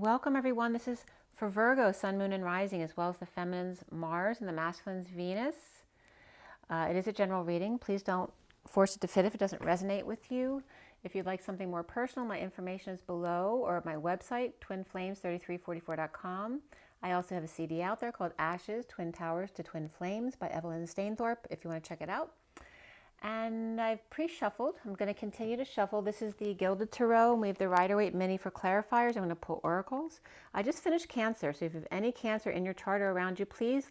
Welcome everyone. This is for Virgo, Sun, Moon, and Rising, as well as the feminine's Mars and the masculine's Venus. It is a general reading. Please don't force it to fit if it doesn't resonate with you. If you'd like something more personal, my information is below, or at my website, twinflames3344.com. I also have a CD out there called Ashes, Twin Towers to Twin Flames by Evelyn and Stainthorpe, if you want to check it out. And I've pre-shuffled. I'm going to continue to shuffle. This is the Gilded Tarot, and we have the Rider-Waite Mini for clarifiers. I'm going to pull oracles. I just finished Cancer, so if you have any Cancer in your chart or around you, please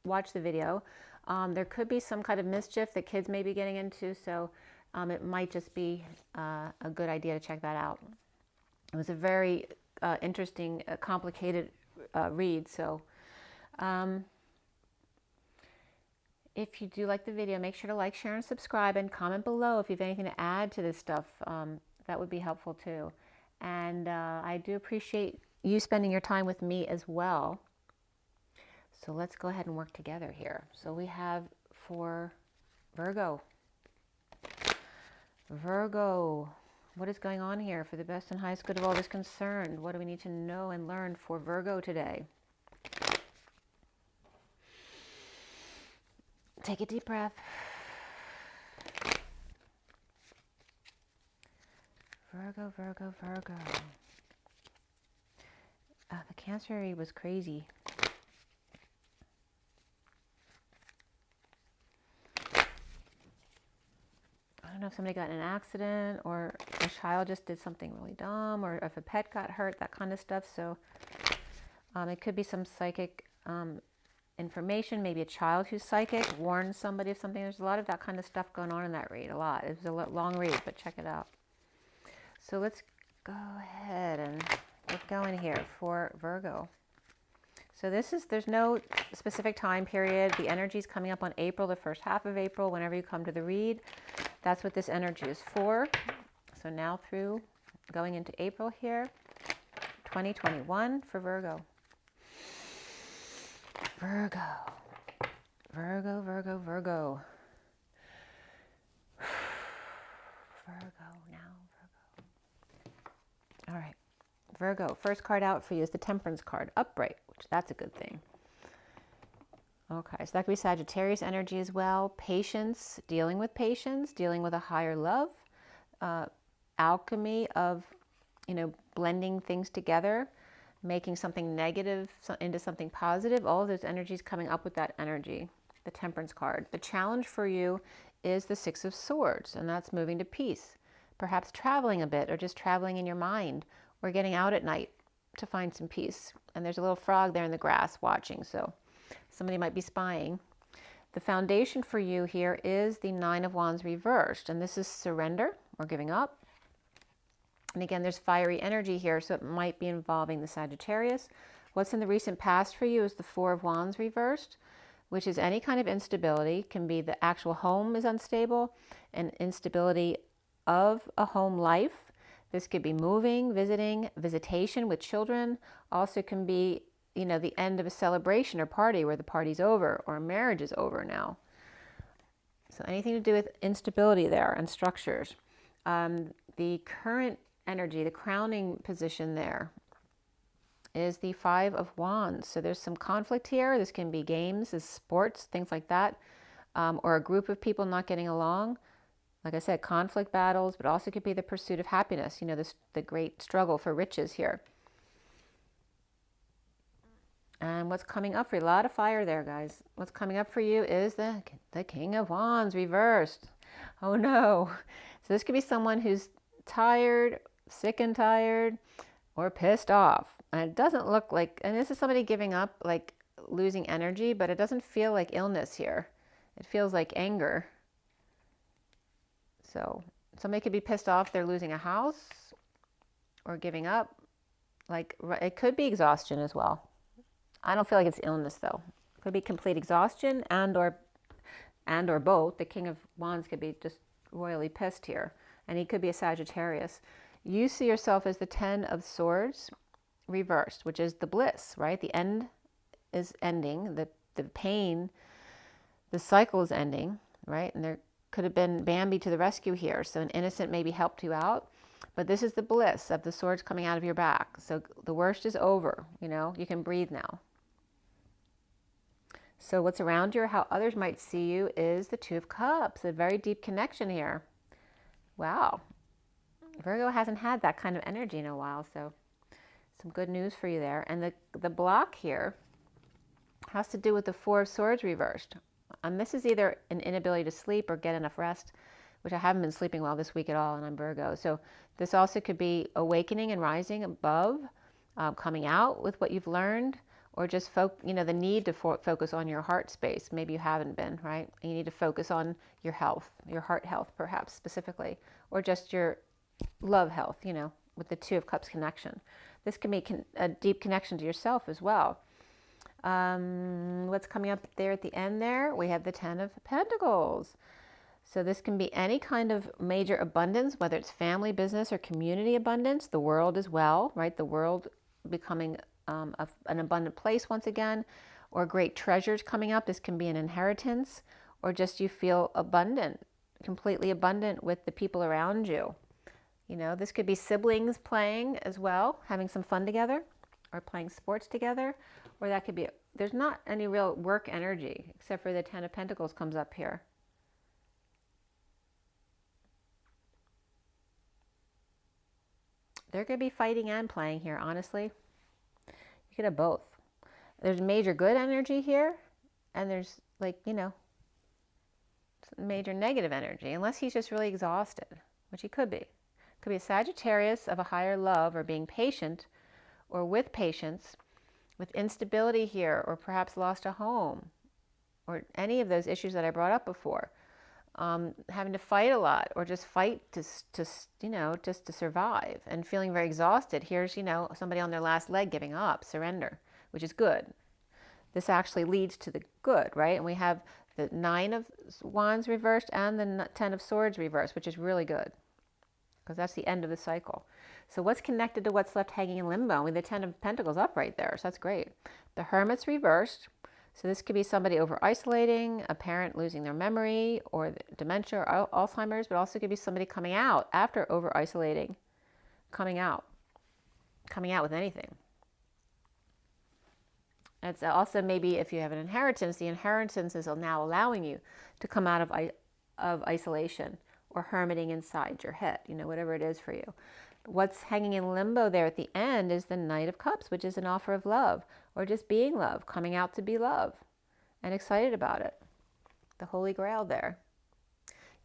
watch the video. There could be some kind of mischief that kids may be getting into, so it might just be a good idea to check that out. It was a very interesting, complicated read, so if you do like the video, make sure to like, share, and subscribe, and comment below if you have anything to add to this stuff. That would be helpful too. And I do appreciate you spending your time with me as well. So let's go ahead and work together here. So we have for Virgo. Virgo, what is going on here for the best and highest good of all that's concerned? What do we need to know and learn for Virgo today? Take a deep breath. Virgo, Virgo, Virgo. The Cancer read was crazy. I don't know if somebody got in an accident or a child just did something really dumb, or if a pet got hurt, that kind of stuff. So it could be some psychic information, maybe a child who's psychic warns somebody of something. There's a lot of that kind of stuff going on in that read, a lot. It was a long read, but check it out. So let's go ahead and get going here for Virgo. So there's no specific time period. The energy is coming up on April, the first half of April, whenever you come to the read. That's what this energy is for. So now through going into April here, 2021 for Virgo. Virgo, Virgo, Virgo, Virgo. Virgo now, Virgo. All right, Virgo, first card out for you is the Temperance card, upright, which that's a good thing. Okay, so that could be Sagittarius energy as well. Patience, dealing with a higher love, alchemy of, blending things together, making something negative into something positive. All of those energies coming up with that energy, the Temperance card. The challenge for you is the Six of Swords, and that's moving to peace. Perhaps traveling a bit, or just traveling in your mind, or getting out at night to find some peace. And there's a little frog there in the grass watching, so somebody might be spying. The foundation for you here is the Nine of Wands reversed, and this is surrender or giving up. And again, there's fiery energy here, so it might be involving the Sagittarius. What's in the recent past for you is the Four of Wands reversed, which is any kind of instability. Can be the actual home is unstable, and instability of a home life. This could be moving, visitation with children. Also can be, the end of a celebration or party where the party's over or marriage is over now. So anything to do with instability there and structures. The current energy, the crowning position there, is the Five of Wands. So there's some conflict here. This can be games, sports, things like that, or a group of people not getting along. Like I said, conflict battles, but also could be the pursuit of happiness, the great struggle for riches here. And what's coming up for you? A lot of fire there, guys. What's coming up for you is the King of Wands reversed. Oh no. So this could be someone who's tired, sick and tired, or pissed off. And it doesn't look like, and this is somebody giving up, like losing energy, but it doesn't feel like illness here. It feels like anger. So somebody could be pissed off they're losing a house or giving up. Like, it could be exhaustion as well. I don't feel like it's illness though. It could be complete exhaustion and or both. The King of Wands could be just royally pissed here, and he could be a Sagittarius. You see yourself as the Ten of Swords reversed, which is the bliss, right? The end is ending, the pain, the cycle is ending, right? And there could have been Bambi to the rescue here. So an innocent maybe helped you out, But this is the bliss of the swords coming out of your back. So the worst is over, you know, you can breathe now. So what's around you or how others might see you is the Two of Cups, a very deep connection here. Wow. Virgo hasn't had that kind of energy in a while, so some good news for you there. And the block here has to do with the Four of Swords reversed. This is either an inability to sleep or get enough rest, which I haven't been sleeping well this week at all, and I'm Virgo. So this also could be awakening and rising above, coming out with what you've learned, or just the need to focus on your heart space. Maybe you haven't been, right? You need to focus on your health, your heart health perhaps specifically, or just your love health, you know, with the Two of Cups connection. This can be a deep connection to yourself as well. What's coming up there at the end there? We have the Ten of Pentacles. So this can be any kind of major abundance, whether it's family, business, or community abundance. The world as well, right? The world becoming an abundant place once again, or great treasures coming up. This can be an inheritance, or just you feel abundant, completely abundant with the people around you. You know, this could be siblings playing as well, having some fun together, or playing sports together, or that could be, there's not any real work energy, except for the Ten of Pentacles comes up here. They're going to be fighting and playing here, honestly. You could have both. There's major good energy here, and there's, like, you know, major negative energy, unless he's just really exhausted, which he could be. Could be a Sagittarius of a higher love, or being patient, or with patience, with instability here, or perhaps lost a home, or any of those issues that I brought up before. Having to fight a lot, or just fight to you know, just to survive, and feeling very exhausted. Here's, you know, somebody on their last leg giving up, surrender, which is good. This actually leads to the good, right? And we have the Nine of Wands reversed and the Ten of Swords reversed, which is really good, because that's the end of the cycle. So what's connected to what's left hanging in limbo? With the Ten of Pentacles up right there, so that's great. The Hermit's reversed. So this could be somebody over-isolating, a parent losing their memory, or dementia or Alzheimer's, but also could be somebody coming out after over-isolating, coming out with anything. It's also maybe if you have an inheritance, the inheritance is now allowing you to come out of isolation or hermiting inside your head, you know, whatever it is for you. What's hanging in limbo there at the end is the Knight of Cups, which is an offer of love, or just being love, coming out to be love, and excited about it. The Holy Grail there.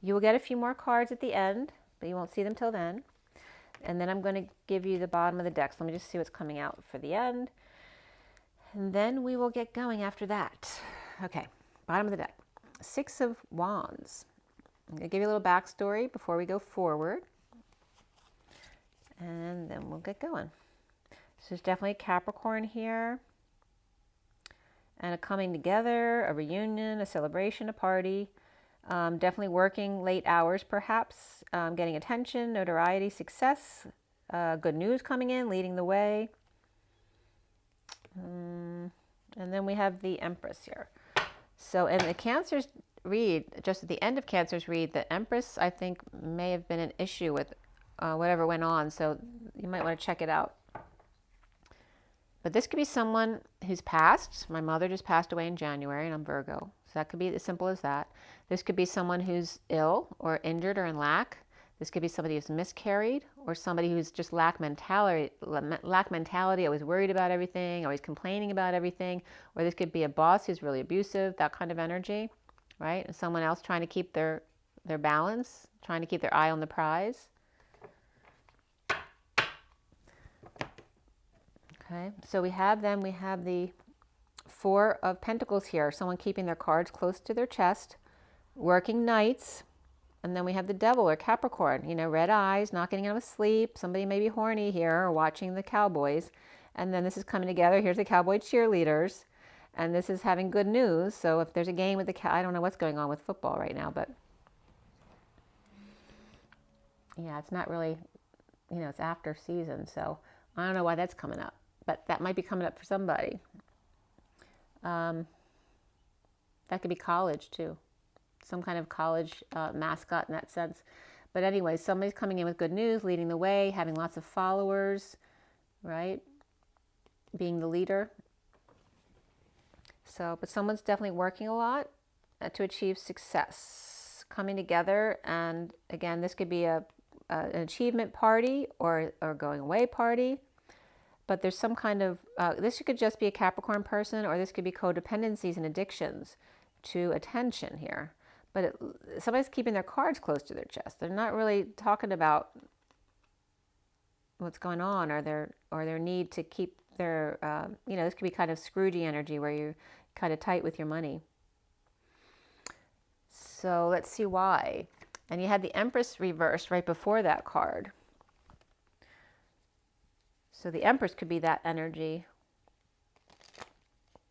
You will get a few more cards at the end, but you won't see them till then. And then I'm going to give you the bottom of the deck. So let me just see what's coming out for the end. And then we will get going after that. Okay, bottom of the deck. Six of Wands. I'm going to give you a little backstory before we go forward. And then we'll get going. So there's definitely a Capricorn here. And a coming together, a reunion, a celebration, a party. Definitely working late hours perhaps. Getting attention, notoriety, success. Good news coming in, leading the way. And then we have the Empress here. So in the Cancer's read, just at the end of Cancer's read, the Empress, I think, may have been an issue with whatever went on, so you might want to check it out. But this could be someone who's passed. My mother just passed away in January, and I'm Virgo, so that could be as simple as that. This could be someone who's ill or injured or in lack. This could be somebody who's miscarried, or somebody who's just lack mentality, always worried about everything, always complaining about everything. Or this could be a boss who's really abusive, that kind of energy, right? And someone else trying to keep their balance, trying to keep their eye on the prize. Okay, so we have the Four of Pentacles here, someone keeping their cards close to their chest, working nights. And then we have the Devil or Capricorn, you know, red eyes, not getting enough sleep. Somebody may be horny here or watching the Cowboys. And then this is coming together. Here's the Cowboy cheerleaders. And this is having good news. So if there's a game with I don't know what's going on with football right now, but yeah, it's not really, you know, it's after season. So I don't know why that's coming up, but that might be coming up for somebody. That could be college too. Some kind of college mascot in that sense. But anyway, somebody's coming in with good news, leading the way, having lots of followers, right? Being the leader. So, but someone's definitely working a lot to achieve success, coming together. And again, this could be an achievement party or going away party. But there's some kind of, this could just be a Capricorn person, or this could be codependencies and addictions to attention here. But somebody's keeping their cards close to their chest. They're not really talking about what's going on, or their need to keep their, this could be kind of Scroogey energy where you're kind of tight with your money. So let's see why. And you had the Empress reversed right before that card. So the Empress could be that energy.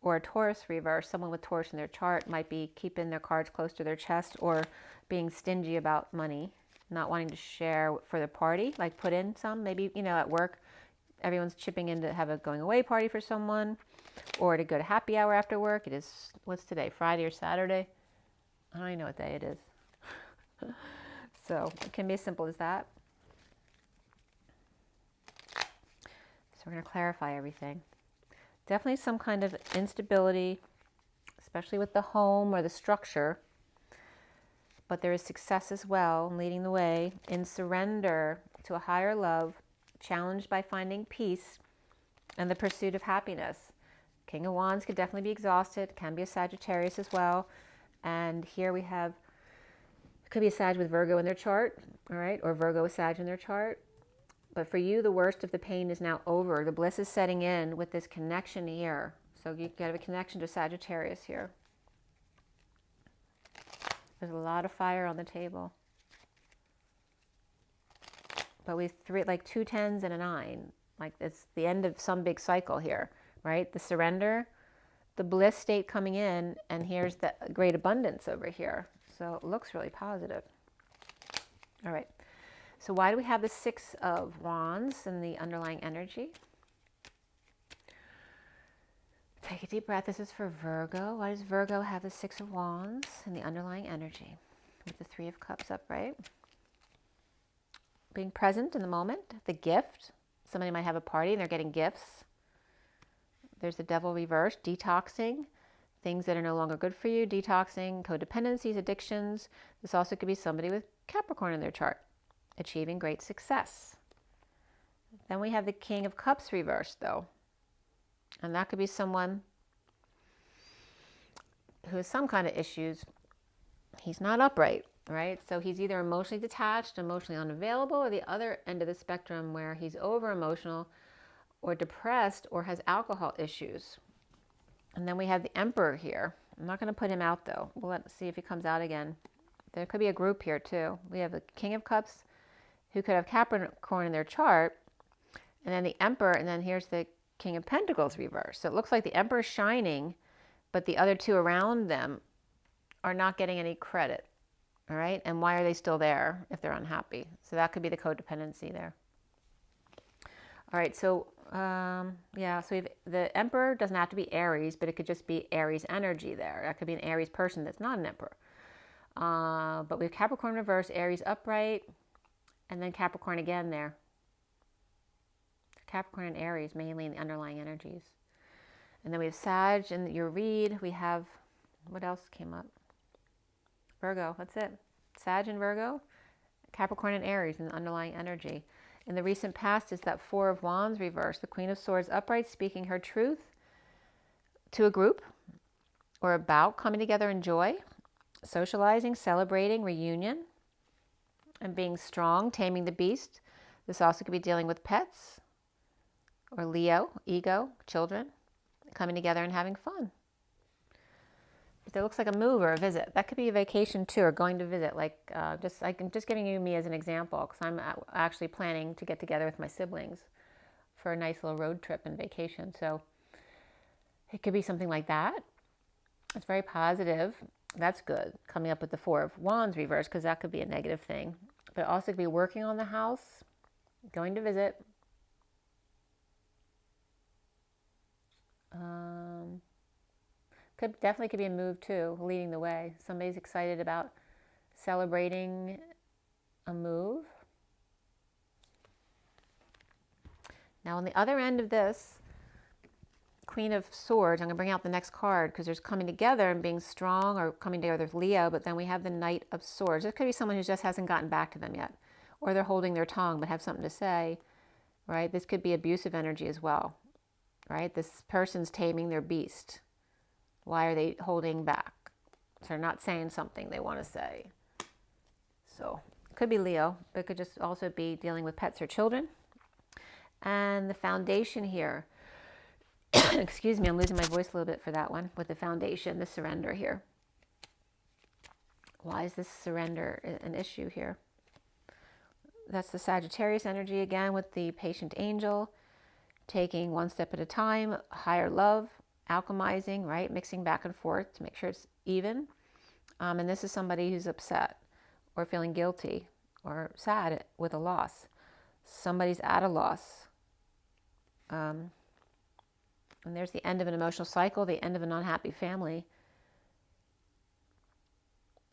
Or a Taurus reverse. Someone with Taurus in their chart might be keeping their cards close to their chest, or being stingy about money, not wanting to share for the party, like put in some, maybe, at work, everyone's chipping in to have a going away party for someone, or to go to happy hour after work. It is, what's today, Friday or Saturday? I don't even know what day it is. So it can be as simple as that. So we're going to clarify everything. Definitely some kind of instability, especially with the home or the structure. But there is success as well, leading the way in surrender to a higher love, challenged by finding peace and the pursuit of happiness. King of Wands could definitely be exhausted, can be a Sagittarius as well. And here we have, it could be a Sag with Virgo in their chart, all right, or Virgo with Sag in their chart. But for you, the worst of the pain is now over. The bliss is setting in with this connection here. So you have a connection to Sagittarius here. There's a lot of fire on the table. But we have like 2 10s and a 9. Like it's the end of some big cycle here, right? The surrender, the bliss state coming in, and here's the great abundance over here. So it looks really positive. All right. So why do we have the 6 of Wands in the underlying energy? Take a deep breath. This is for Virgo. Why does Virgo have the 6 of Wands in the underlying energy with the 3 of Cups upright? Being present in the moment, the gift. Somebody might have a party and they're getting gifts. There's the Devil reversed, detoxing, things that are no longer good for you, detoxing, codependencies, addictions. This also could be somebody with Capricorn in their chart, achieving great success. Then we have the King of Cups reversed, though. And that could be someone who has some kind of issues. He's not upright, right? So he's either emotionally detached, emotionally unavailable, or the other end of the spectrum where he's over-emotional or depressed or has alcohol issues. And then we have the Emperor here. I'm not going to put him out, though. Let's see if he comes out again. There could be a group here, too. We have the King of Cups, who could have Capricorn in their chart, and then the Emperor, and then here's the King of Pentacles reversed. So it looks like the Emperor is shining, but the other 2 around them are not getting any credit, all right? And why are they still there if they're unhappy? So that could be the codependency there. All right, so so we have, the Emperor doesn't have to be Aries, but it could just be Aries energy there. That could be an Aries person that's not an Emperor. But we have Capricorn reverse, Aries upright, and then Capricorn again there. Capricorn and Aries mainly in the underlying energies. And then we have Sag in your read. We have, what else came up? Virgo, that's it. Sag and Virgo, Capricorn and Aries in the underlying energy. In the recent past is that 4 of Wands reversed, the Queen of Swords upright, speaking her truth to a group or about coming together in joy, socializing, celebrating, reunion, and being strong, taming the beast. This also could be dealing with pets or Leo, ego, children, coming together and having fun. But there looks like a move or a visit. That could be a vacation too, or going to visit. Like I'm just giving you me as an example, because I'm actually planning to get together with my siblings for a nice little road trip and vacation. So it could be something like that. It's very positive. That's good. Coming up with the 4 of Wands reversed, because that could be a negative thing. But it also could be working on the house, going to visit. Definitely could be a move too, leading the way. Somebody's excited about celebrating a move. Now on the other end of this, Queen of Swords, I'm going to bring out the next card because there's coming together and being strong, or coming together with Leo, but then we have the Knight of Swords. This could be someone who just hasn't gotten back to them yet, or they're holding their tongue but have something to say, right? This could be abusive energy as well, right? This person's taming their beast. Why are they holding back? So they're not saying something they want to say. So it could be Leo, but it could just also be dealing with pets or children. And the Foundation here, excuse me, I'm losing my voice a little bit for that one, with the Foundation, the surrender here. Why is this surrender an issue here? That's the Sagittarius energy again, with the patient angel, taking one step at a time, higher love, alchemizing, right? Mixing back and forth to make sure it's even. And this is somebody who's upset or feeling guilty or sad with a loss. Somebody's at a loss. And there's the end of an emotional cycle, the end of an unhappy family.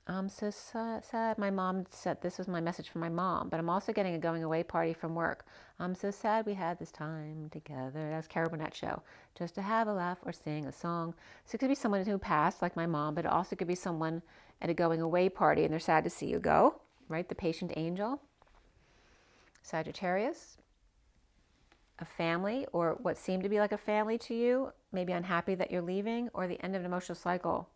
I'm so sad. My mom said, this was my message from my mom, but I'm also getting a going away party from work. I'm so sad we had this time together. That's Carol Burnett show. Just to have a laugh or sing a song. So it could be someone who passed, like my mom, but it also could be someone at a going away party and they're sad to see you go, right? The patient angel. Sagittarius. A family, or what seemed to be like a family to you, maybe unhappy that you're leaving, or the end of an emotional cycle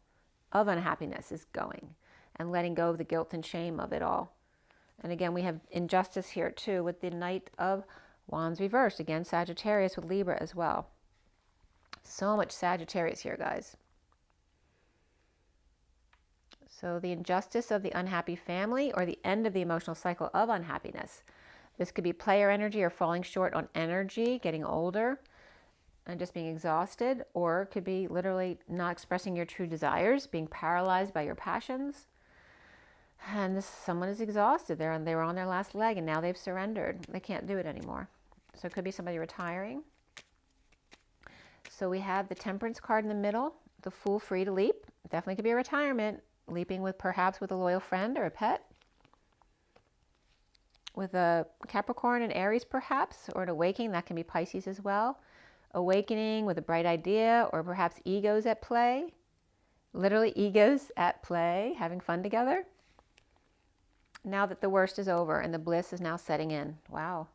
of unhappiness is going, and letting go of the guilt and shame of it all. And again, we have injustice here too, with the Knight of Wands reversed. Again, Sagittarius with Libra as well. So much Sagittarius here, guys. So the injustice of the unhappy family, or the end of the emotional cycle of unhappiness. This could be player energy or falling short on energy, getting older and just being exhausted, or it could be literally not expressing your true desires, being paralyzed by your passions. And someone is exhausted. They were on their last leg and now they've surrendered. They can't do it anymore. So it could be somebody retiring. So we have the Temperance card in the middle, the Fool, free to leap. Definitely could be a retirement, leaping with perhaps with a loyal friend or a pet. With a Capricorn and Aries perhaps, or an awakening, that can be Pisces as well. Awakening with a bright idea, or perhaps egos at play. Literally egos at play, having fun together. Now that the worst is over and the bliss is now setting in. Wow.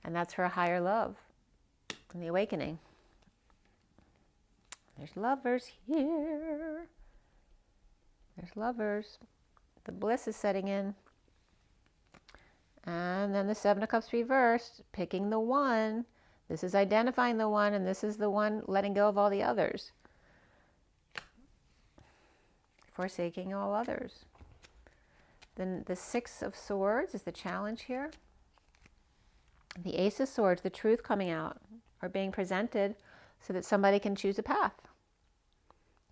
And that's for a higher love and the awakening. There's lovers here. There's lovers. The bliss is setting in. And then the Seven of Cups reversed, picking the one. This is identifying the one, and this is the one letting go of all the others. Forsaking all others. Then the Six of Swords is the challenge here. The Ace of Swords, the truth coming out, or being presented so that somebody can choose a path.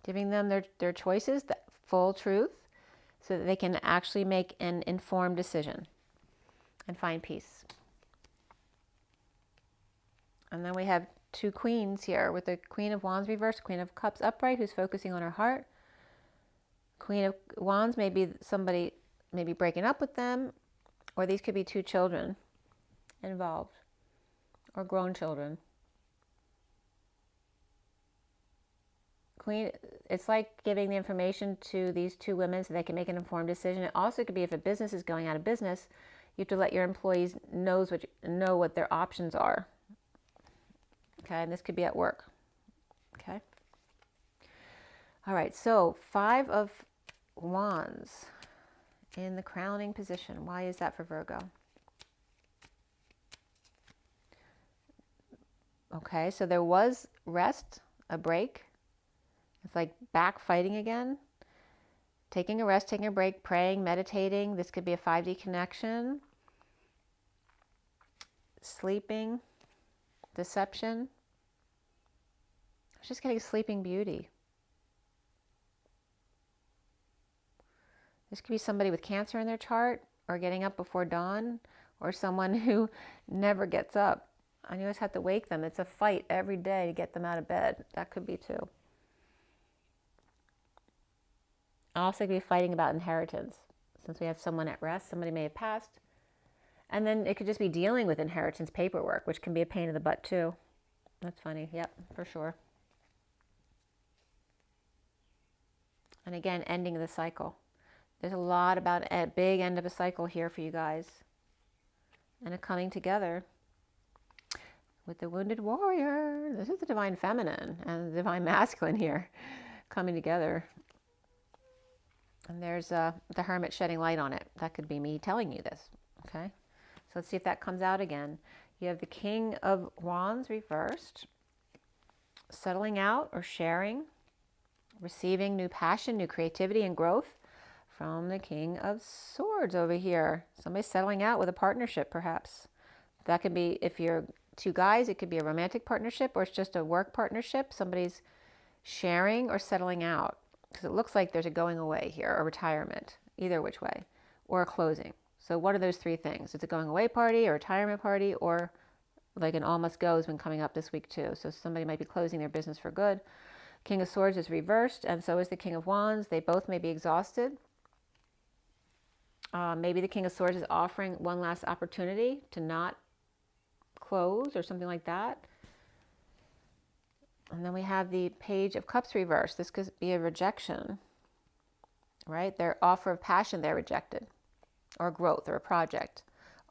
Giving them their choices, the full truth, so that they can actually make an informed decision and find peace. And then we have two queens here, with the Queen of Wands reversed, Queen of Cups upright, who's focusing on her heart. Queen of Wands may be somebody maybe breaking up with them, or these could be two children involved, or grown children. Queen, it's like giving the information to these two women so they can make an informed decision. It also could be if a business is going out of business, you have to let your employees know what their options are. Okay, and this could be at work. Okay. All right, so Five of Wands in the crowning position. Why is that for Virgo? Okay, so there was rest, a break. It's like back fighting again. Taking a rest, taking a break, praying, meditating. This could be a 5D connection. Sleeping, deception. I was just getting Sleeping Beauty. This could be somebody with Cancer in their chart, or getting up before dawn, or someone who never gets up. And you always have to wake them. It's a fight every day to get them out of bed. That could be too. Also could be fighting about inheritance. since we have someone at rest. Somebody may have passed. And then it could just be dealing with inheritance paperwork, which can be a pain in the butt too. That's funny. Yep, for sure. And again, ending the cycle. There's a lot about a big end of a cycle here for you guys. And a coming together with the wounded warrior. This is the divine feminine and the divine masculine here coming together. And there's the hermit shedding light on it. That could be me telling you this. Okay. So let's see if that comes out again. You have the King of Wands reversed. Settling out or sharing. Receiving new passion, new creativity and growth from the King of Swords over here. Somebody settling out with a partnership perhaps. That could be, if you're two guys, it could be a romantic partnership, or it's just a work partnership. Somebody's sharing or settling out. Because it looks like there's a going away here, or retirement, either which way, or a closing. So what are those three things? It's a going away party, or retirement party, or like an all must go has been coming up this week too. So somebody might be closing their business for good. King of Swords is reversed, and so is the King of Wands. They both may be exhausted. Maybe the King of Swords is offering one last opportunity to not close or something like that. And then we have the Page of Cups reversed. This could be a rejection, right? Their offer of passion, they're rejected, or growth, or a project,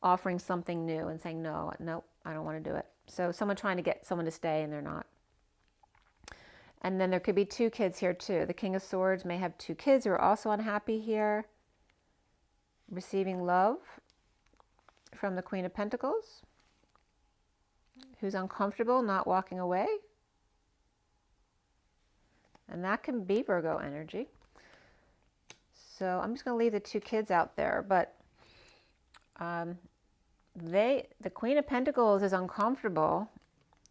offering something new and saying, no, I don't want to do it. So someone trying to get someone to stay and they're not. And then there could be two kids here too. The King of Swords may have two kids who are also unhappy here. Receiving love from the Queen of Pentacles, who's uncomfortable not walking away. And that can be Virgo energy. So I'm just going to leave the two kids out there. But the Queen of Pentacles is uncomfortable.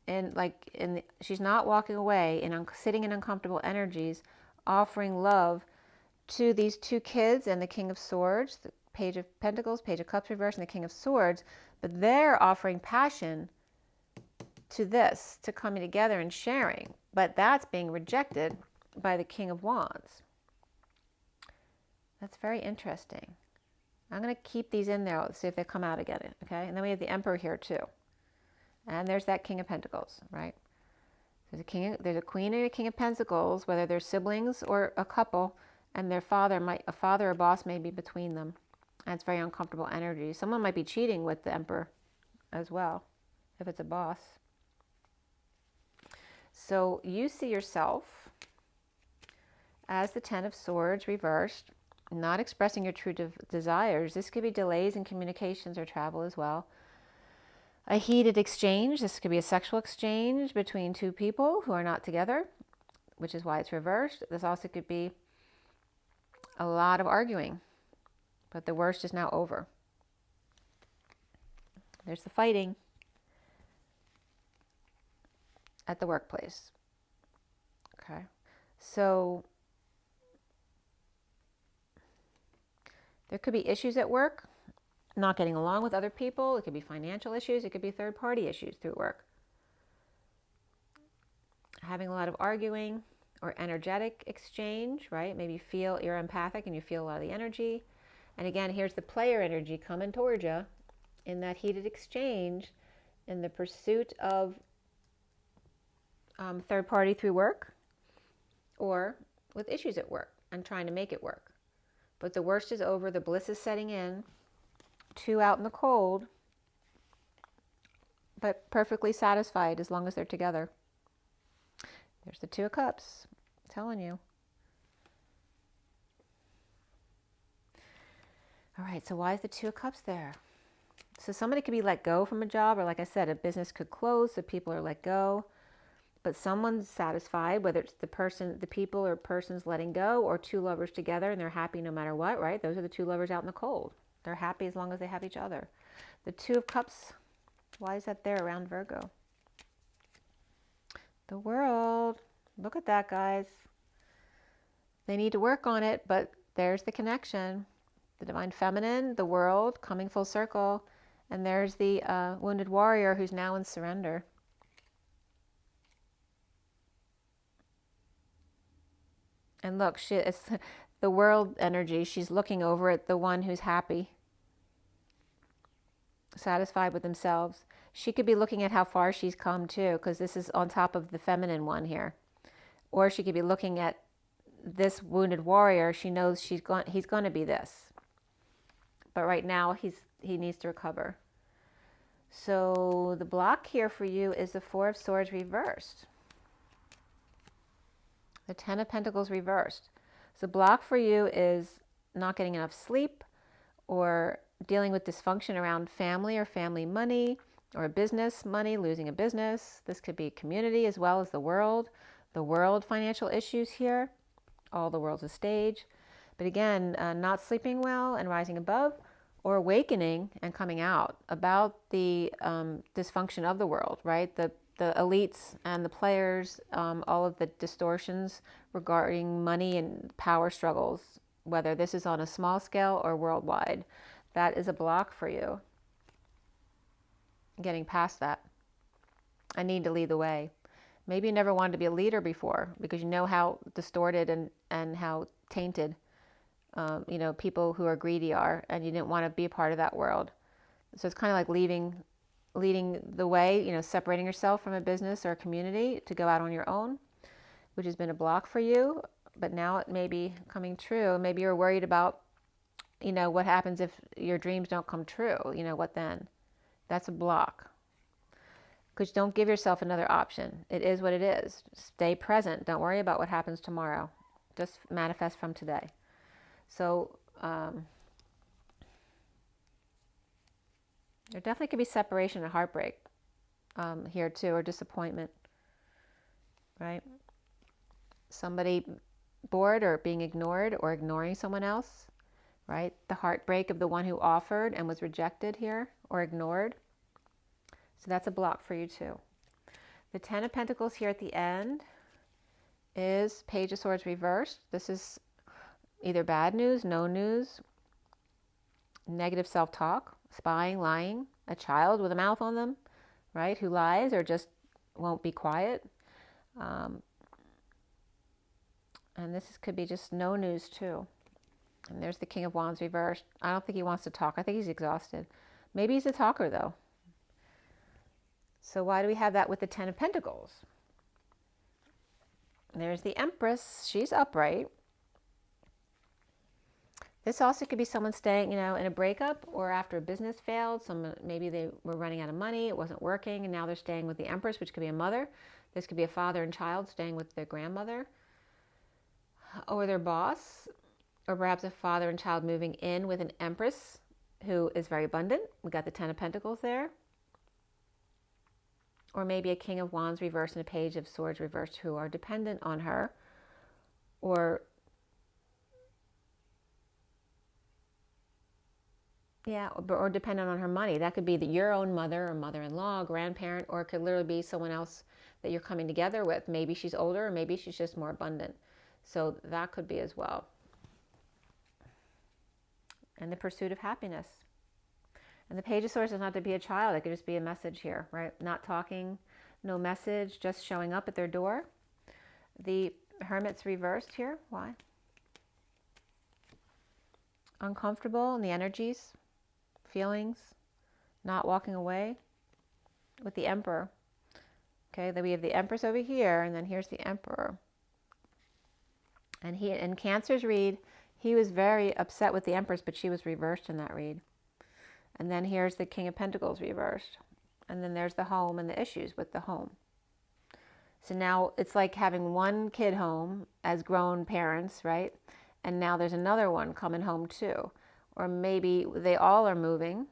And she's not walking away and sitting in uncomfortable energies, offering love to these two kids and the King of Swords, the Page of Pentacles, Page of Cups reversed, and the King of Swords. But they're offering passion to this, to coming together and sharing. But that's being rejected by the King of Wands. That's very interesting. I'm going to keep these in there. Let's see if they come out again. Okay, and then we have the Emperor here too. And there's that King of Pentacles, right? There's a Queen and a King of Pentacles, whether they're siblings or a couple, and their a father or boss may be between them. And it's very uncomfortable energy. Someone might be cheating with the Emperor as well, if it's a boss. So you see yourself as the Ten of Swords reversed, not expressing your true desires. This could be delays in communications or travel as well. A heated exchange. This could be a sexual exchange between two people who are not together, which is why it's reversed. This also could be a lot of arguing, but the worst is now over. There's the fighting at the workplace. Okay, so there could be issues at work, not getting along with other people. It could be financial issues. It could be third-party issues through work. Having a lot of arguing or energetic exchange, right? Maybe you're empathic and you feel a lot of the energy. And again, here's the player energy coming towards you in that heated exchange, in the pursuit of third party through work, or with issues at work and trying to make it work. But the worst is over. The bliss is setting in. Two out in the cold, but perfectly satisfied as long as they're together. There's the Two of Cups. I'm telling you. All right, so why is the Two of Cups there? So somebody could be let go from a job, or like I said, a business could close, so people are let go. But someone's satisfied, whether it's the people or person's letting go, or two lovers together and they're happy no matter what, right? Those are the two lovers out in the cold. They're happy as long as they have each other. The Two of Cups, why is that there around Virgo? The World. Look at that, guys. They need to work on it, but there's the connection. The Divine Feminine, the World, coming full circle. And there's the wounded warrior who's now in surrender. And look, the world energy, she's looking over at the one who's happy, satisfied with themselves. She could be looking at how far she's come too, because this is on top of the feminine one here. Or she could be looking at this wounded warrior. She knows he's going to be this. But right now he needs to recover. So the block here for you is the Four of Swords reversed. The Ten of Pentacles reversed. So the block for you is not getting enough sleep, or dealing with dysfunction around family or family money, or business money, losing a business. This could be community as well as the world. The world financial issues here. All the world's a stage. But again, not sleeping well and rising above, or awakening and coming out about the dysfunction of the world, right? The elites and the players, all of the distortions regarding money and power struggles, whether this is on a small scale or worldwide. That is a block for you. Getting past that. I need to lead the way. Maybe you never wanted to be a leader before because you know how distorted and how tainted people who are greedy are, and you didn't want to be a part of that world. So it's kind of like leading the way, separating yourself from a business or a community to go out on your own, which has been a block for you. But now it may be coming true. Maybe you're worried about, what happens if your dreams don't come true? What then? That's a block. Because don't give yourself another option. It is what it is. Stay present. Don't worry about what happens tomorrow. Just manifest from today. So there definitely could be separation and heartbreak here too, or disappointment, right? Somebody bored or being ignored, or ignoring someone else, right? The heartbreak of the one who offered and was rejected here or ignored. So that's a block for you too. The Ten of Pentacles here at the end is Page of Swords reversed. This is either bad news, no news, negative self-talk, spying, lying, a child with a mouth on them, right? Who lies or just won't be quiet. And could be just no news too. And there's the King of Wands reversed. I don't think he wants to talk. I think he's exhausted. Maybe he's a talker though. So why do we have that with the Ten of Pentacles? There's the Empress. She's upright. This also could be someone staying, in a breakup, or after a business failed. Maybe they were running out of money, it wasn't working, and now they're staying with the Empress, which could be a mother. This could be a father and child staying with their grandmother, or their boss, or perhaps a father and child moving in with an Empress who is very abundant. We got the Ten of Pentacles there. Or maybe a King of Wands reversed and a Page of Swords reversed who are dependent on her, or dependent on her money. That could be your own mother or mother-in-law, grandparent, or it could literally be someone else that you're coming together with. Maybe she's older, or maybe she's just more abundant. So that could be as well. And the pursuit of happiness. And the Page of Swords doesn't have to be a child. It could just be a message here, right? Not talking, no message, just showing up at their door. The Hermit's reversed here. Why? Uncomfortable in the energies, feelings, not walking away. With the Emperor. Okay, then we have the Empress over here, and then here's the Emperor. And in Cancer's read, he was very upset with the Empress, but she was reversed in that read. And then here's the King of Pentacles reversed. And then there's the home and the issues with the home. So now it's like having one kid home as grown parents, right? And now there's another one coming home too. Or maybe they all are moving.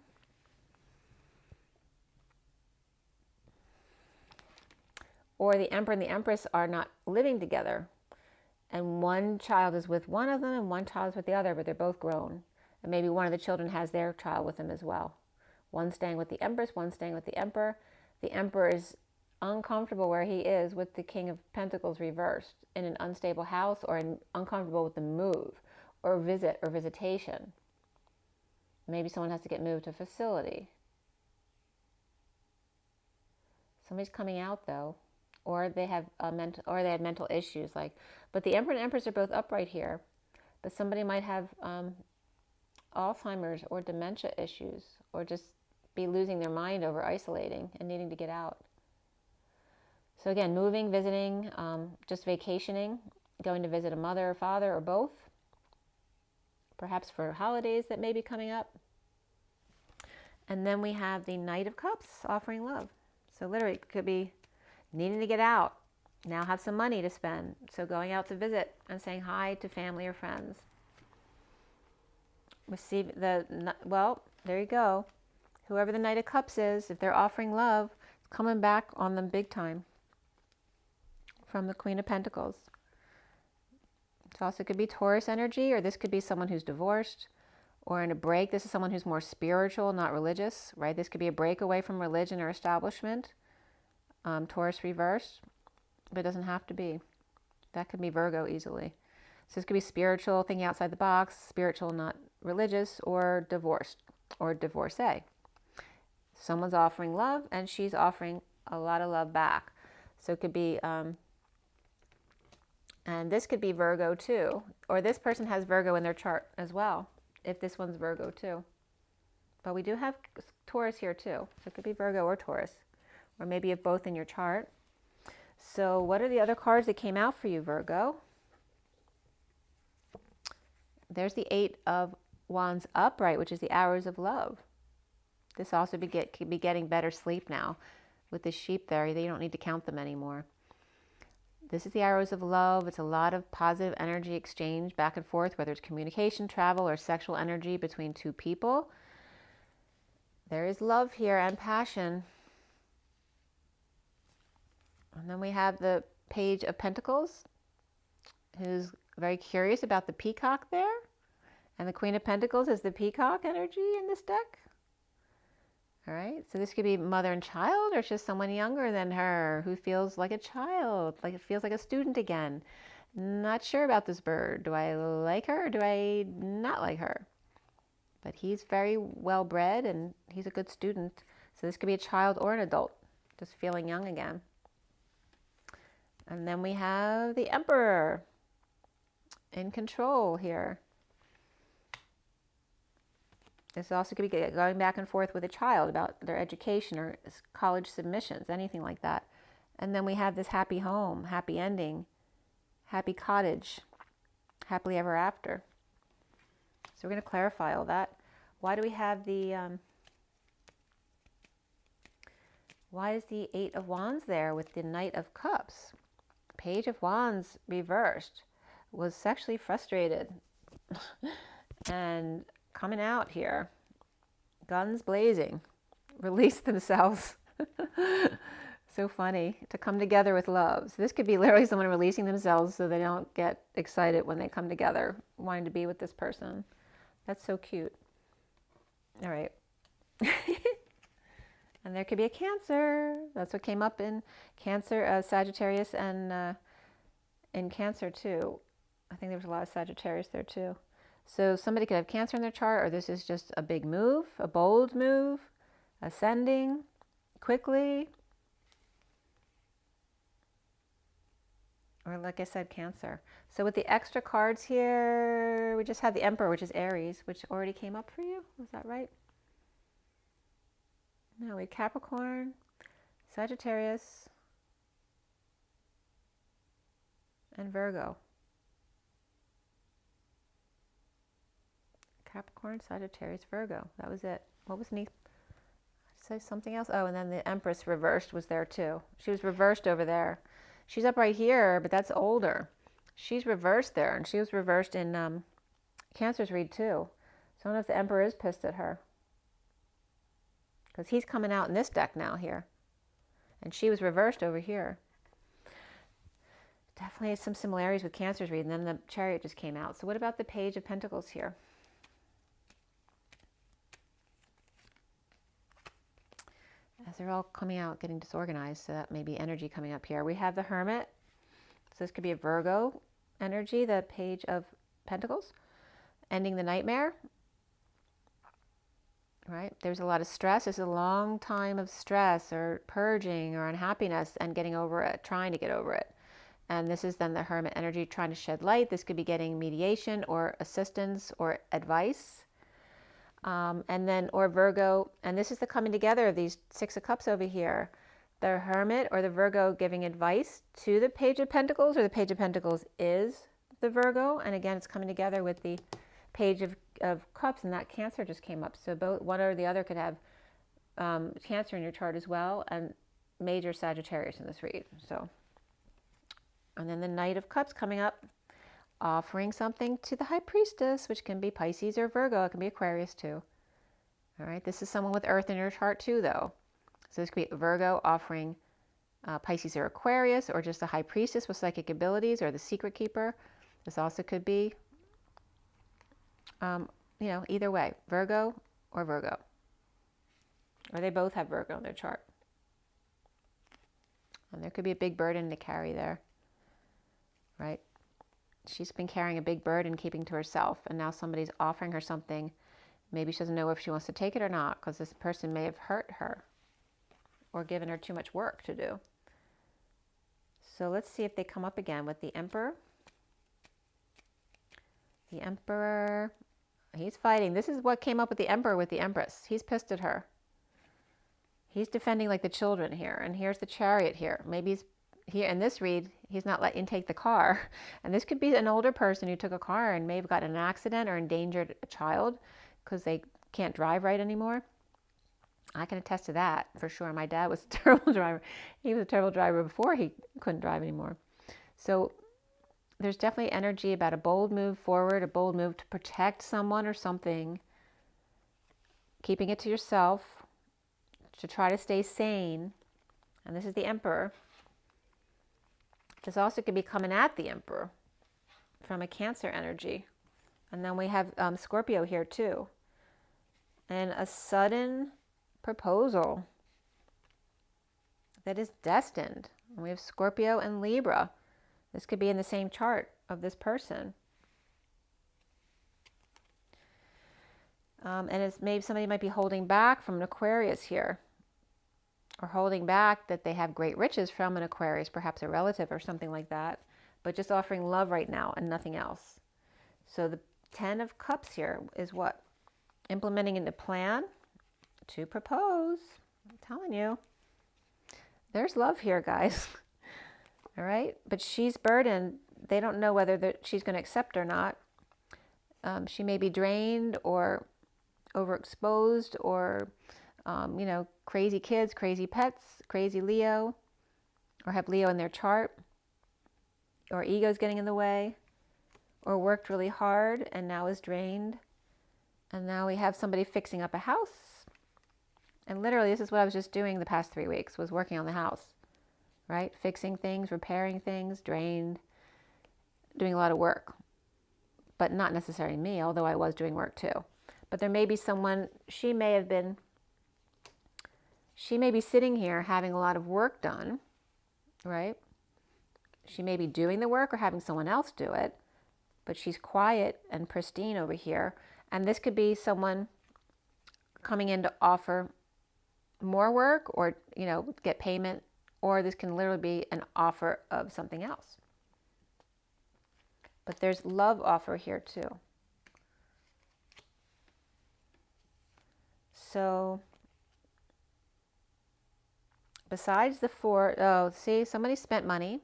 Or the Emperor and the Empress are not living together. And one child is with one of them and one child is with the other, but they're both grown. And maybe one of the children has their child with them as well. One staying with the Empress, one staying with the Emperor. The Emperor is uncomfortable where he is with the King of Pentacles reversed, in an unstable house, or uncomfortable with the move or visit or visitation. Maybe someone has to get moved to a facility. Somebody's coming out though, or they have mental issues. But the Emperor and Empress are both upright here. But somebody might have Alzheimer's or dementia issues, or just be losing their mind over isolating and needing to get out. So again, moving, visiting, just vacationing, going to visit a mother or father or both, perhaps for holidays that may be coming up. And then we have the Knight of Cups, offering love. So literally it could be needing to get out, now have some money to spend. So going out to visit and saying hi to family or friends. Receive well, there you go. Whoever the Knight of Cups is, if they're offering love, it's coming back on them big time from the Queen of Pentacles. It also could be Taurus energy, or this could be someone who's divorced or in a break. This is someone who's more spiritual, not religious, right? This could be a break away from religion or establishment. Taurus reversed, but it doesn't have to be. That could be Virgo easily. So this could be spiritual, thinking outside the box, spiritual, not religious, or divorced, or divorcee. Someone's offering love, and she's offering a lot of love back. So it could be, and this could be Virgo too, or this person has Virgo in their chart as well, if this one's Virgo too. But we do have Taurus here too, so it could be Virgo or Taurus, or maybe you have both in your chart. So what are the other cards that came out for you, Virgo? There's the Eight of Wands upright, which is the arrows of love. This also could be getting better sleep now. With the sheep there, you don't need to count them anymore. This is the arrows of love. It's a lot of positive energy exchange back and forth, whether it's communication, travel, or sexual energy between two people. There is love here and passion. And then we have the Page of Pentacles, who's very curious about the peacock there. And the Queen of Pentacles is the peacock energy in this deck. All right, so this could be mother and child, or it's just someone younger than her who feels like a child, like it feels like a student again. Not sure about this bird. Do I like her or do I not like her? But he's very well bred and he's a good student. So this could be a child or an adult, just feeling young again. And then we have the Emperor in control here. This also could be going back and forth with a child about their education or college submissions, anything like that. And then we have this happy home, happy ending, happy cottage, happily ever after. So we're going to clarify all that. Why do we have why is the Eight of Wands there with the Knight of Cups? Page of Wands reversed, was sexually frustrated and coming out here, guns blazing, release themselves. So funny, to come together with love. So this could be literally someone releasing themselves so they don't get excited when they come together, wanting to be with this person. That's so cute. All right. And there could be a Cancer. That's what came up in Cancer, Sagittarius, and in Cancer too. I think there was a lot of Sagittarius there too. So somebody could have Cancer in their chart, or this is just a big move, a bold move, ascending quickly. Or like I said, Cancer. So with the extra cards here, we just have the Emperor, which is Aries, which already came up for you. Was that right? No, we have Capricorn, Sagittarius, and Virgo. Capricorn, Sagittarius, Virgo. That was it. What was neat? Say something else. Oh, and then the Empress reversed was there too. She was reversed over there. She's up right here, but that's older. She's reversed there, and she was reversed in Cancer's read too. So I don't know if the Emperor is pissed at her, because he's coming out in this deck now here, and she was reversed over here. Definitely some similarities with Cancer's read, and then the Chariot just came out. So what about the Page of Pentacles here? As they're all coming out, getting disorganized, so that may be energy coming up here. We have the Hermit. So this could be a Virgo energy, the Page of Pentacles, ending the nightmare. Right? There's a lot of stress. This is a long time of stress or purging or unhappiness and getting over it, trying to get over it. And this is then the Hermit energy trying to shed light. This could be getting mediation or assistance or advice. And then, or Virgo, and this is the coming together of these Six of Cups over here. The Hermit or the Virgo giving advice to the Page of Pentacles, or the Page of Pentacles is the Virgo. And again, it's coming together with the Page of Cups, and that Cancer just came up. So both one or the other could have Cancer in your chart as well, and major Sagittarius in this read. So, and then the Knight of Cups coming up, offering something to the High Priestess, which can be Pisces or Virgo. It can be Aquarius too. All right, this is someone with Earth in your chart too, though. So this could be Virgo offering Pisces or Aquarius, or just the High Priestess with psychic abilities, or the Secret Keeper. This also could be, you know, either way, Virgo or Virgo. Or they both have Virgo in their chart. And there could be a big burden to carry there, right? She's been carrying a big burden, keeping to herself, and now somebody's offering her something. Maybe she doesn't know if she wants to take it or not, because this person may have hurt her or given her too much work to do. So let's see if they come up again with the Emperor. The Emperor, he's fighting. This is what came up with the Emperor with the Empress. He's pissed at her. He's defending like the children here. And here's the Chariot here. Maybe he's here in this read, he's not letting you take the car. And this could be an older person who took a car and may have gotten an accident or endangered a child because they can't drive right anymore. I can attest to that for sure. My dad was a terrible driver. He was a terrible driver before he couldn't drive anymore. So there's definitely energy about a bold move forward, a bold move to protect someone or something, keeping it to yourself, to try to stay sane. And this is the Emperor. This also could be coming at the Emperor from a Cancer energy. And then we have Scorpio here too. And a sudden proposal that is destined. And we have Scorpio and Libra. This could be in the same chart of this person. And it's maybe somebody might be holding back from an Aquarius here, or holding back that they have great riches from an Aquarius, perhaps a relative or something like that, but just offering love right now and nothing else. So the Ten of Cups here is what? Implementing into plan to propose. I'm telling you, there's love here, guys. All right, but she's burdened. They don't know whether she's going to accept or not. She may be drained or overexposed, or you know, crazy kids, crazy pets, crazy Leo, or have Leo in their chart, or ego's getting in the way, or worked really hard and now is drained. And now we have somebody fixing up a house. And literally, this is what I was just doing the past 3 weeks, was working on the house, right? Fixing things, repairing things, drained, doing a lot of work. But not necessarily me, although I was doing work too. But there may be someone, she may be sitting here having a lot of work done, right? She may be doing the work or having someone else do it, but she's quiet and pristine over here. And this could be someone coming in to offer more work, or, you know, get payment, or this can literally be an offer of something else. But there's love offer here too. So besides the four, oh, see, somebody spent money.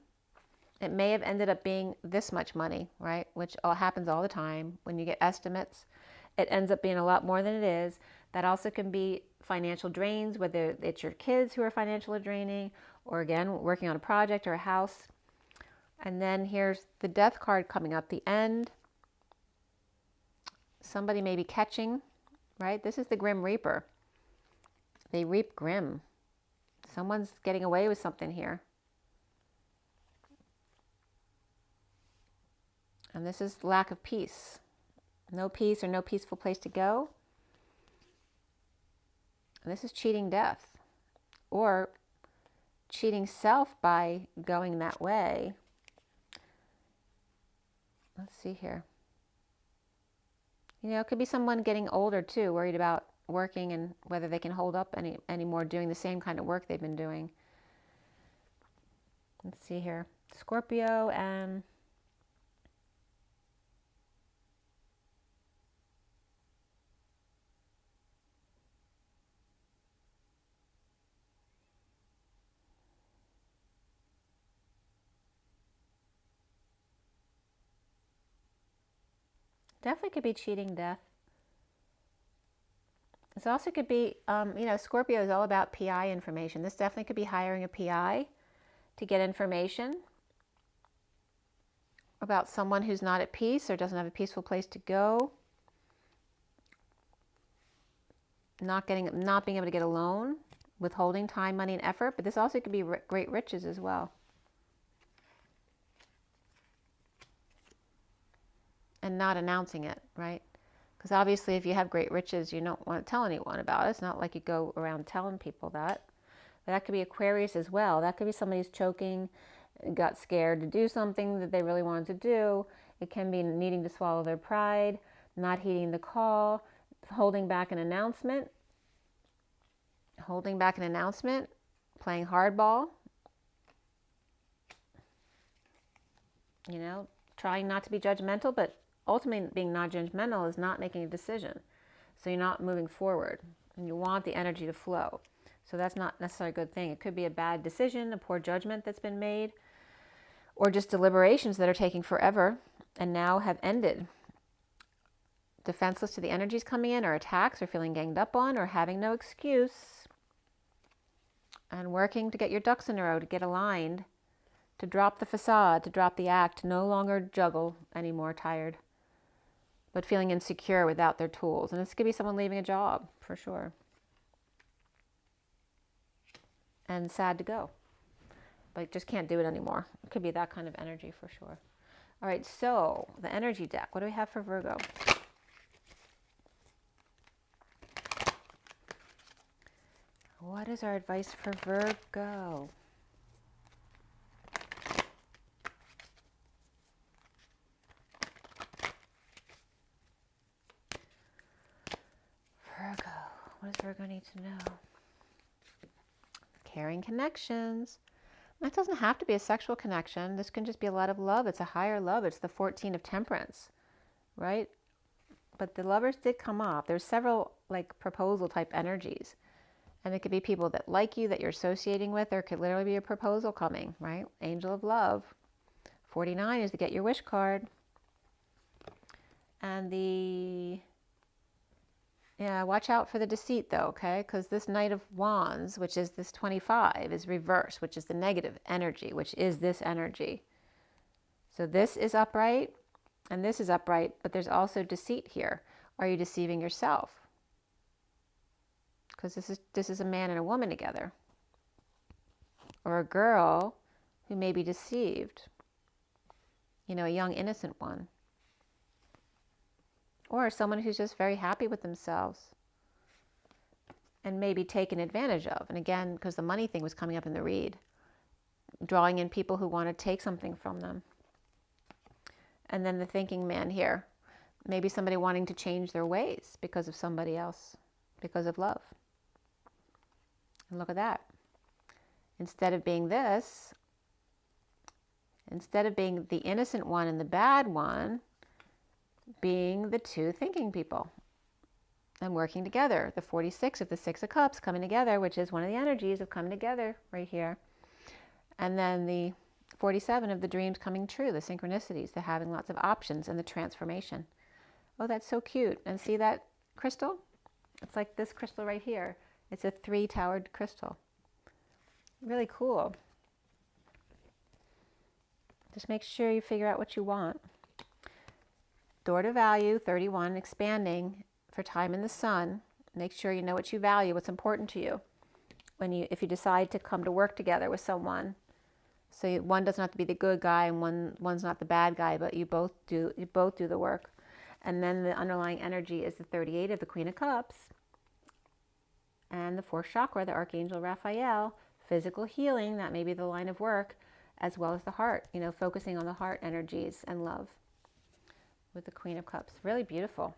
It may have ended up being this much money, right? Which all happens all the time. When you get estimates, it ends up being a lot more than it is. That also can be financial drains, whether it's your kids who are financially draining, or again, working on a project or a house. And then here's the Death card coming up, the End. Somebody may be catching, right? This is the Grim Reaper. They reap grim. Someone's getting away with something here. And this is lack of peace. No peace or no peaceful place to go. And this is cheating death, or cheating self by going that way. Let's see here. You know, it could be someone getting older too, worried about working and whether they can hold up anymore doing the same kind of work they've been doing. Let's see here. Scorpio and definitely could be cheating death. This also could be, you know, Scorpio is all about PI information. This definitely could be hiring a PI to get information about someone who's not at peace or doesn't have a peaceful place to go. Not being able to get a loan, withholding time, money, and effort. But this also could be great riches as well. And not announcing it, right? Because obviously if you have great riches, you don't want to tell anyone about it. It's not like you go around telling people that. But that could be Aquarius as well. That could be somebody who's choking, got scared to do something that they really wanted to do. It can be needing to swallow their pride, not heeding the call, holding back an announcement, playing hardball, you know, trying not to be judgmental, but ultimately being not judgmental is not making a decision. So you're not moving forward and you want the energy to flow. So that's not necessarily a good thing. It could be a bad decision, a poor judgment that's been made, or just deliberations that are taking forever and now have ended. Defenseless to the energies coming in, or attacks, or feeling ganged up on, or having no excuse. And working to get your ducks in a row, to get aligned, to drop the facade, to drop the act, to no longer juggle anymore, tired, but feeling insecure without their tools. And this could be someone leaving a job, for sure. And sad to go, but just can't do it anymore. It could be that kind of energy for sure. All right, so the energy deck. What do we have for Virgo? What is our advice for Virgo? Virgo. What does Virgo need to know? Caring connections. That doesn't have to be a sexual connection. This can just be a lot of love. It's a higher love. It's the 14 of Temperance, right? But the lovers did come up. There's several like proposal type energies. And it could be people that like you, that you're associating with. There could literally be a proposal coming, right? Angel of Love. 49 is the Get Your Wish card. And yeah, watch out for the deceit though, okay? Because this Knight of Wands, which is this 25, is reverse, which is the negative energy, which is this energy. So this is upright and this is upright, but there's also deceit here. Are you deceiving yourself? Because this is a man and a woman together. Or a girl who may be deceived. You know, a young innocent one. Or someone who's just very happy with themselves and maybe taken advantage of. And again, because the money thing was coming up in the read, drawing in people who want to take something from them. And then the thinking man here, maybe somebody wanting to change their ways because of somebody else, because of love. And look at that. Instead of being this, instead of being the innocent one and the bad one, being the two thinking people and working together. The 46 of the 6 of Cups coming together, which is one of the energies of coming together right here. And then the 47 of the dreams coming true, the synchronicities, the having lots of options, and the transformation. Oh, that's so cute. And see that crystal? It's like this crystal right here. It's a 3-towered crystal. Really cool. Just make sure you figure out what you want. Door to value, 31, expanding for time in the sun. Make sure you know what you value, what's important to you. If you decide to come to work together with someone. So one doesn't have to be the good guy and one's not the bad guy, but you both do the work. And then the underlying energy is the 38 of the Queen of Cups. And the 4th chakra, the Archangel Raphael, physical healing, that may be the line of work, as well as the heart, you know, focusing on the heart energies and love with the Queen of Cups. Really beautiful.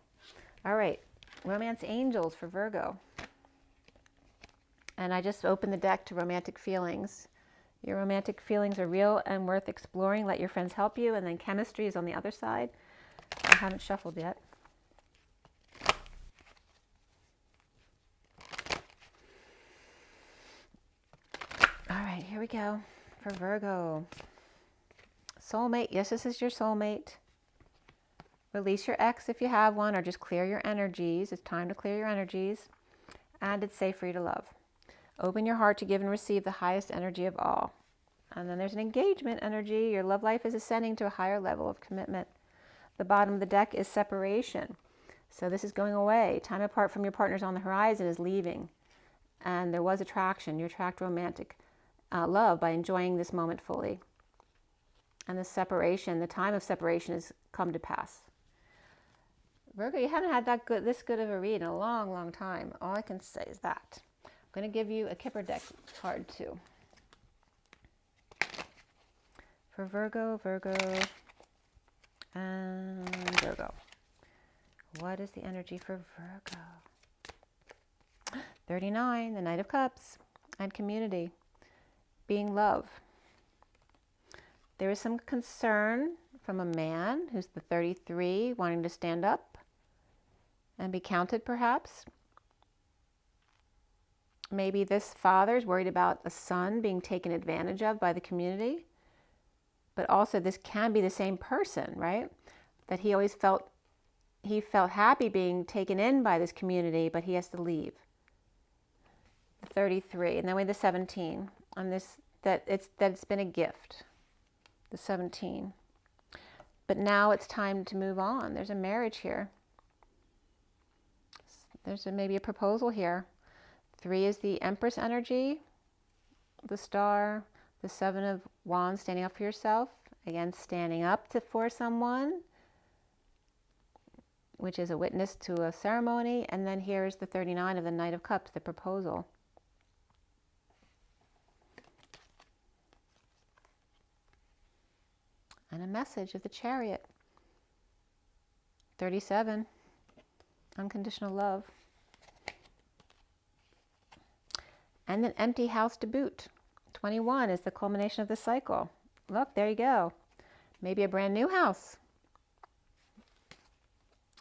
All right, romance angels for Virgo. And I just opened the deck to romantic feelings. Your romantic feelings are real and worth exploring. Let your friends help you. And then chemistry is on the other side. I haven't shuffled yet. All right, here we go for Virgo. Soulmate. Yes, this is your soulmate. Release your ex if you have one, or just clear your energies. It's time to clear your energies. And it's safe for you to love. Open your heart to give and receive the highest energy of all. And then there's an engagement energy. Your love life is ascending to a higher level of commitment. The bottom of the deck is separation. So this is going away. Time apart from your partner's on the horizon is leaving. And there was attraction. You attract romantic love by enjoying this moment fully. And the separation, the time of separation has come to pass. Virgo, you haven't had this good of a read in a long, long time. All I can say is that. I'm going to give you a Kipper deck card too. For Virgo, and Virgo. What is the energy for Virgo? 39, the Knight of Cups, and community. Being love. There is some concern from a man who's the 33, wanting to stand up and be counted perhaps. Maybe this father is worried about a son being taken advantage of by the community. But also this can be the same person, right? That he always felt happy being taken in by this community, but he has to leave. The 33, and then we have the 17 on this, that it's been a gift. The 17. But now it's time to move on. There's a marriage here. There's maybe a proposal here. 3 is the Empress energy, the Star, the 7 of Wands, standing up for yourself. Again, standing up for someone, which is a witness to a ceremony. And then here is the 39 of the Knight of Cups, the proposal. And a message of the Chariot. 37, unconditional love. And an empty house to boot. 21 is the culmination of the cycle. Look, there you go. Maybe a brand new house.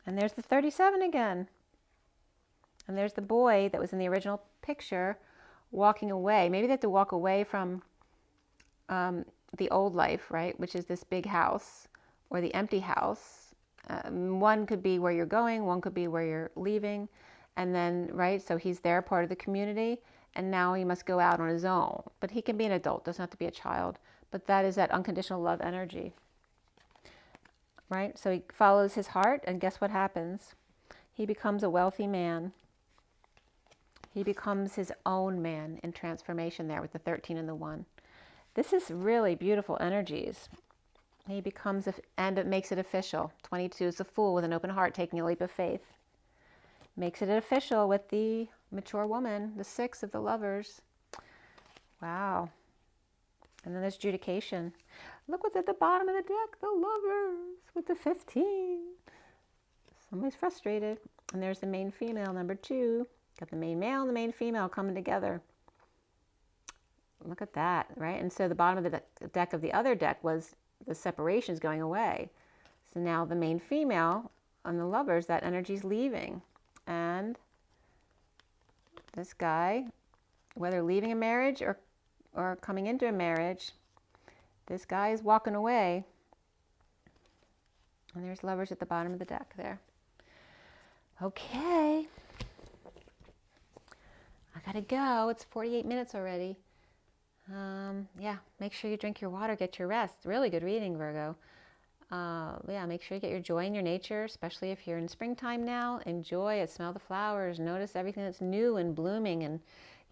And there's the 37 again. And there's the boy that was in the original picture walking away. Maybe they have to walk away from the old life, right? Which is this big house or the empty house. One could be where you're going. One could be where you're leaving. And then, right, so he's there, part of the community. And now he must go out on his own. But he can be an adult, doesn't have to be a child. But that is that unconditional love energy. Right? So he follows his heart, and guess what happens? He becomes a wealthy man. He becomes his own man in transformation there with the 13 and the 1. This is really beautiful energies. He becomes, and it makes it official. 22 is the Fool with an open heart, taking a leap of faith. Makes it official with the mature woman, the 6 of the Lovers. Wow. And then there's Judication. Look what's at the bottom of the deck, the Lovers with the 15. Somebody's frustrated. And there's the main female, number 2. Got the main male and the main female coming together. Look at that, right? And so the bottom of the deck of the other deck was the separations going away. So now the main female on the Lovers, that energy's leaving. And this guy, whether leaving a marriage or coming into a marriage, this guy is walking away. And there's Lovers at the bottom of the deck there. Okay. I gotta go. It's 48 minutes already. Yeah, make sure you drink your water, get your rest. Really good reading, Virgo. Yeah, make sure you get your joy in your nature, especially if you're in springtime now. Enjoy it, smell the flowers, notice everything that's new and blooming, and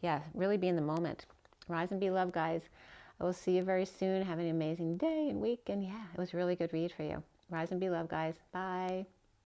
yeah, really be in the moment. Rise and be loved, guys. I will see you very soon. Have an amazing day and week, and yeah, it was a really good read for you. Rise and be loved, guys. Bye.